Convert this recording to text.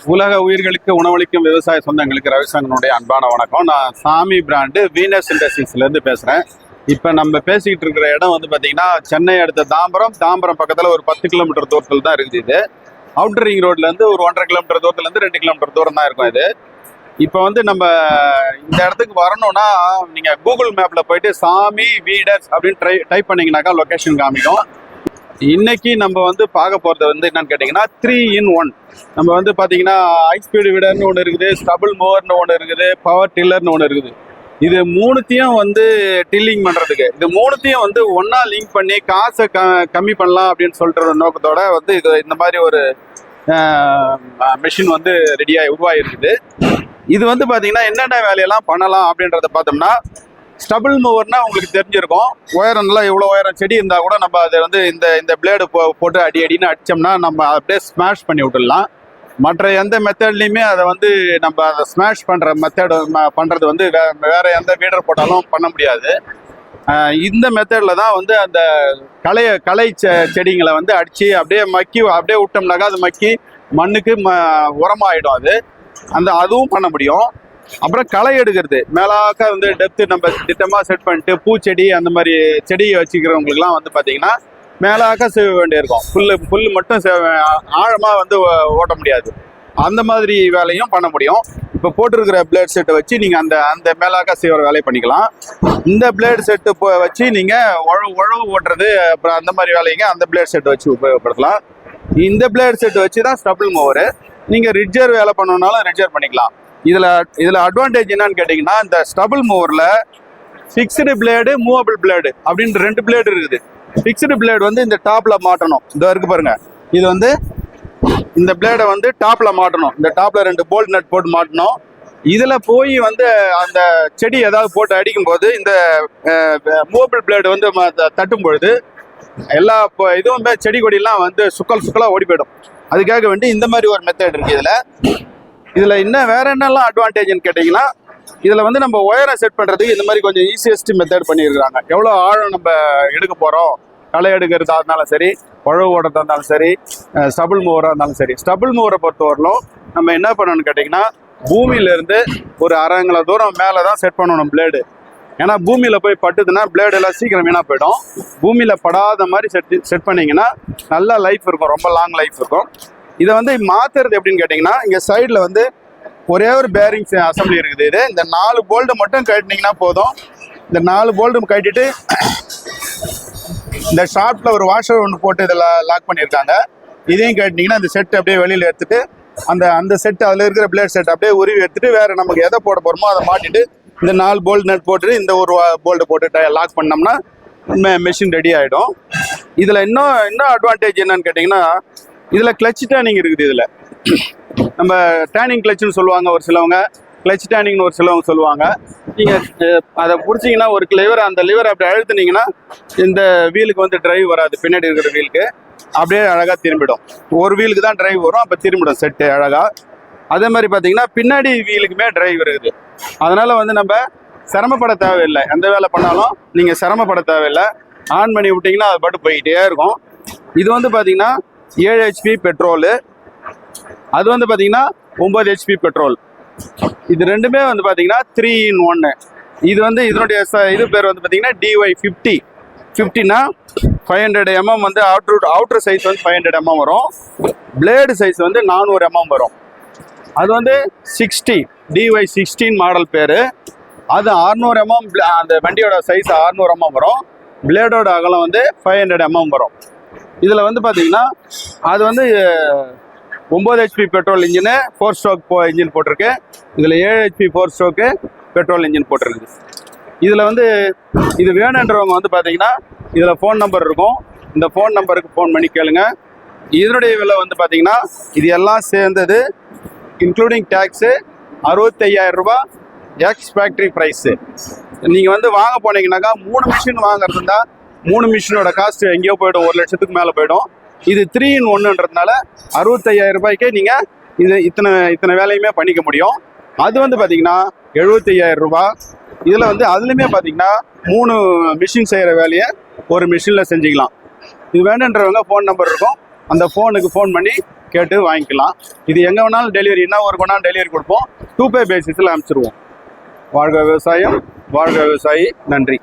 உலக உயிர்களுக்கு உணவளிக்கும் விவசாய சொந்தங்களுக்கு ரவிசங்கனுடைய அன்பான வணக்கம். நான் சாமி பிராண்டு வீனஸ் இண்டஸ்ட்ரீஸ்லேருந்து பேசுகிறேன். இப்போ நம்ம பேசிக்கிட்டு இருக்கிற இடம் வந்து பார்த்தீங்கன்னா சென்னை அடுத்த தாம்பரம் பக்கத்தில் ஒரு 10 கிலோமீட்டர் தூரத்தில் தான் இருக்குது. இது அவுட்டர் ரிங் ரோட்லேருந்து ஒரு 1.5 கிலோமீட்டர் தூரத்துலேருந்து 2 கிலோமீட்டர் தூரம் தான் இருக்கும் இது. இப்போ வந்து நம்ம இந்த இடத்துக்கு வரணும்னா நீங்கள் கூகுள் மேப்பில் போயிட்டு சாமி வீடர்ஸ் அப்படின்னு டைப் பண்ணிங்கனாக்கா லொக்கேஷன் காமிக்கும். இன்னைக்கு நம்ம வந்து பார்க்க போகிறது வந்து என்னன்னு கேட்டிங்கன்னா 3 in 1. நம்ம வந்து பார்த்தீங்கன்னா ஹை ஸ்பீடு வீடர்னு ஒன்று இருக்குது, ஸ்டபுள் மோவர்னு ஒன்று இருக்குது, பவர் டில்லர்னு ஒன்று இருக்குது. இது மூணுத்தையும் வந்து டில்லிங் பண்ணுறதுக்கு, இது மூணுத்தையும் வந்து ஒன்றா லிங்க் பண்ணி காசை கம்மி பண்ணலாம் அப்படின்னு சொல்கிற நோக்கத்தோட வந்து இது இந்த மாதிரி ஒரு மிஷின் வந்து ரெடியாக உருவாகிருக்குது. இது வந்து பார்த்தீங்கன்னா என்னென்ன வேலையெல்லாம் பண்ணலாம் அப்படின்றத பார்த்தோம்னா, ஸ்டபுள் மூவர்னா உங்களுக்கு தெரிஞ்சிருக்கும். உயரம்லாம் எவ்வளோ உயரம் செடி இருந்தால் கூட நம்ம அதை வந்து இந்த பிளேடு போட்டு அடின்னு அடித்தோம்னா நம்ம அப்படியே ஸ்மாஷ் பண்ணி விட்டுடலாம். மற்ற எந்த மெத்தட்லையுமே அதை வந்து நம்ம அதை ஸ்மாஷ் பண்ணுற மெத்தட் பண்ணுறது வந்து வேற எந்த வீடர் போட்டாலும் பண்ண முடியாது. இந்த மெத்தடில் தான் வந்து அந்த களை செடிங்களை வந்து அடித்து அப்படியே விட்டோம்னாக்கா அது மக்கி மண்ணுக்கு உரமாயிடும். அதுவும் பண்ண முடியும். அப்புறம் களை எடுக்கிறது, மேலாக்க வந்து டெப்த்து நம்ம திட்டமாக செட் பண்ணிட்டு பூச்செடி அந்த மாதிரி செடியை வச்சுக்கிறவங்களுக்குலாம் வந்து பார்த்தீங்கன்னா மேலாக்க செய்ய வேண்டியிருக்கும். புல் மட்டும் ஆழமாக வந்து ஓட்ட முடியாது. அந்த மாதிரி வேலையும் பண்ண முடியும். இப்போ போட்டிருக்கிற பிளேட் செட்டை வச்சு நீங்கள் அந்த மேலாக்க செய்கிற வேலையை பண்ணிக்கலாம். இந்த பிளேட் செட்டு வச்சு நீங்கள் உழவு ஓட்டுறது அப்புறம் அந்த மாதிரி வேலைங்க அந்த பிளேட் செட்டை வச்சு உபயோகப்படுத்தலாம். இந்த பிளேட் செட்டு வச்சு தான் ஸ்டபுள் மூவர். நீங்கள் ரிட்ஜர் வேலை பண்ணணுன்னாலும் ரிட்ஜர் பண்ணிக்கலாம். இதில் அட்வான்டேஜ் என்னன்னு கேட்டிங்கன்னா, இந்த ஸ்டபுள் மூவரில் ஃபிக்ஸ்டு பிளேடு, மூவபிள் பிளேடு அப்படின்னு 2 பிளேடு இருக்குது. ஃபிக்ஸ்டு பிளேடு வந்து இந்த டாப்பில் மாட்டணும். இதோ இருக்கு பாருங்க, இது வந்து இந்த பிளேடை வந்து டாப்பில் மாட்டணும். இந்த டாப்பில் 2 போல்ட் நட் போட்டு மாட்டணும். இதில் போய் வந்து அந்த செடி ஏதாவது போட்டு அடிக்கும்போது இந்த மூவபிள் பிளேடு வந்து தட்டும் பொழுது எல்லா இதுவுமே செடி கொடியெல்லாம் வந்து சுக்கலாக ஓடி போயிடும். அதுக்காக வேண்டி இந்த மாதிரி ஒரு மெத்தட் இருக்குது. இதில் இன்னும் வேற என்னெல்லாம் அட்வான்டேஜ்னு கேட்டிங்கன்னா, இதில் வந்து நம்ம ஒயரை செட் பண்ணுறதுக்கு இந்த மாதிரி கொஞ்சம் ஈஸியஸ்ட் மெத்தட் பண்ணியிருக்கிறாங்க. எவ்வளோ ஆழம் நம்ம எடுக்க போகிறோம், களை எடுக்கிறதா இருந்தாலும் சரி, உழவு ஓடுறதா இருந்தாலும் சரி, ஸ்டபுள் மூவராக இருந்தாலும் சரி. ஸ்டபுள் மூவரை பொறுத்தவரையிலும் நம்ம என்ன பண்ணணும்னு கேட்டிங்கன்னா, பூமியிலேருந்து ஒரு 1/2 அங்குல தூரம் மேலே தான் செட் பண்ணணும் பிளேடு. ஏன்னா பூமியில் போய் பட்டுதுன்னா பிளேடு எல்லாம் சீக்கிரம் வீணாக போயிடும். பூமியில் படாத மாதிரி செட் பண்ணிங்கன்னா நல்லா லைஃப் இருக்கும், ரொம்ப லாங் லைஃப் இருக்கும். இதை வந்து மாற்றுறது எப்படின்னு கேட்டிங்கன்னா, இங்கே சைடில் வந்து ஒரே ஒரு பேரிங்ஸ் அசம்பிளி இருக்குது. இந்த 4 போல்டு மட்டும் கட்டினீங்கன்னா போதும். இந்த 4 போல்டு கட்டிட்டு இந்த ஷார்ட்டில் ஒரு வாஷர் ஒன்று போட்டு இதில் லாக் பண்ணியிருக்காங்க. இதையும் கட்டினீங்கன்னா இந்த செட் அப்படியே வெளியில் எடுத்துட்டு அந்த செட் அதில் இருக்கிற பிளேட் செட் அப்படியே உருவி எடுத்துட்டு வேறு நமக்கு எதை போட போகிறோமோ அதை மாட்டிட்டு இந்த 4 போல்டு நட் போட்டுட்டு இந்த ஒரு போல்டு போட்டு லாக் பண்ணோம்னா மெஷின் ரெடி ஆகிடும். இதில் இன்னும் அட்வான்டேஜ் என்னன்னு கேட்டிங்கன்னா, இதில் கிளச் டேனிங் இருக்குது. இதில் நம்ம டேனிங் கிளச்சுன்னு சொல்லுவாங்க ஒரு சிலவங்க, கிளச் டேனிங்னு ஒரு சிலவங்க சொல்லுவாங்க. நீங்கள் அதை பிடிச்சிங்கன்னா ஒரு அந்த லிவரை அப்படி அழுத்துனீங்கன்னா இந்த வீலுக்கு வந்து டிரைவ் வராது. பின்னாடி இருக்கிற வீலுக்கு அப்படியே அழகாக திரும்பிடும். ஒரு வீலுக்கு தான் டிரைவ் வரும், அப்போ திரும்பிடும் செட்டு அழகாக. அதே மாதிரி பார்த்தீங்கன்னா பின்னாடி வீலுக்குமே டிரைவ் இருக்குது. அதனால் வந்து நம்ம சிரமப்பட தேவையில்லை. எந்த வேலை பண்ணாலும் நீங்கள் சிரமப்பட தேவையில்லை. ஆன் பண்ணி விட்டிங்கன்னா அது பாட்டு போய்கிட்டே இருக்கும். இது வந்து பார்த்தீங்கன்னா 7 HP பெட்ரோலு, அது வந்து பார்த்தீங்கன்னா 9 HP பெட்ரோல். இது ரெண்டுமே வந்து பார்த்தீங்கன்னா 3 in 1. இது வந்து இதனுடைய இது பேர் வந்து பார்த்தீங்கன்னா DY50. 50னா 500 mm வந்து அவுட்ரு சைஸ் வந்து 500 mm வரும். பிளேடு சைஸ் வந்து 400 mm வரும். அது வந்து 60 DY16 மாடல் பேர். அது 600 mm, அந்த வண்டியோட சைஸ் 600 mm வரும். பிளேடோட அகலம் வந்து 500 mm வரும். இதில் வந்து பார்த்தீங்கன்னா அது வந்து 9 HP petrol engine, 4 stroke engine போட்டிருக்கு. இதில் 7 HP 4 ஸ்ட்ரோக்கு பெட்ரோல் இன்ஜின் போட்டிருக்குது. இதில் வந்து இது வேணுன்றவங்க வந்து பார்த்தீங்கன்னா இதில் ஃபோன் நம்பர் இருக்கும். இந்த ஃபோன் நம்பருக்கு ஃபோன் பண்ணி கேளுங்க. இதனுடைய விலை வந்து பார்த்தீங்கன்னா இது எல்லாம் சேர்ந்தது இன்க்ளூடிங் டேக்ஸு 65,000 ரூபா எக்ஸ் ஃபேக்ட்ரி ப்ரைஸு. நீங்கள் வந்து வாங்க போனீங்கன்னாக்கா 3 மிஷின் வாங்குறது இருந்தால் 3 மிஷினோட காஸ்ட் எங்கேயோ போய்டும், 1 லட்சத்துக்கு மேலே போய்டும். இது 3 in 1ன்றதுனால 65,000 ரூபாய்க்கே நீங்கள் இத்தனை வேலையுமே பண்ணிக்க முடியும். அது வந்து பார்த்தீங்கன்னா 75,000 ரூபா. இதில் வந்து அதுலேயுமே பார்த்தீங்கன்னா 3 மிஷின் செய்கிற வேலையை ஒரு மிஷினில் செஞ்சுக்கலாம். இது வேணுன்றவங்க ஃபோன் நம்பர் இருக்கும், அந்த ஃபோனுக்கு ஃபோன் பண்ணி கேட்டு வாங்கிக்கலாம். இது எங்கே வேணாலும் டெலிவரி, என்ன ஒரு வேணாலும் டெலிவரி கொடுப்போம். 2 பே பேசிஸில் அனுப்பிச்சிருவோம். வாழ்க விவசாயம், வாழ்க விவசாயி. நன்றி.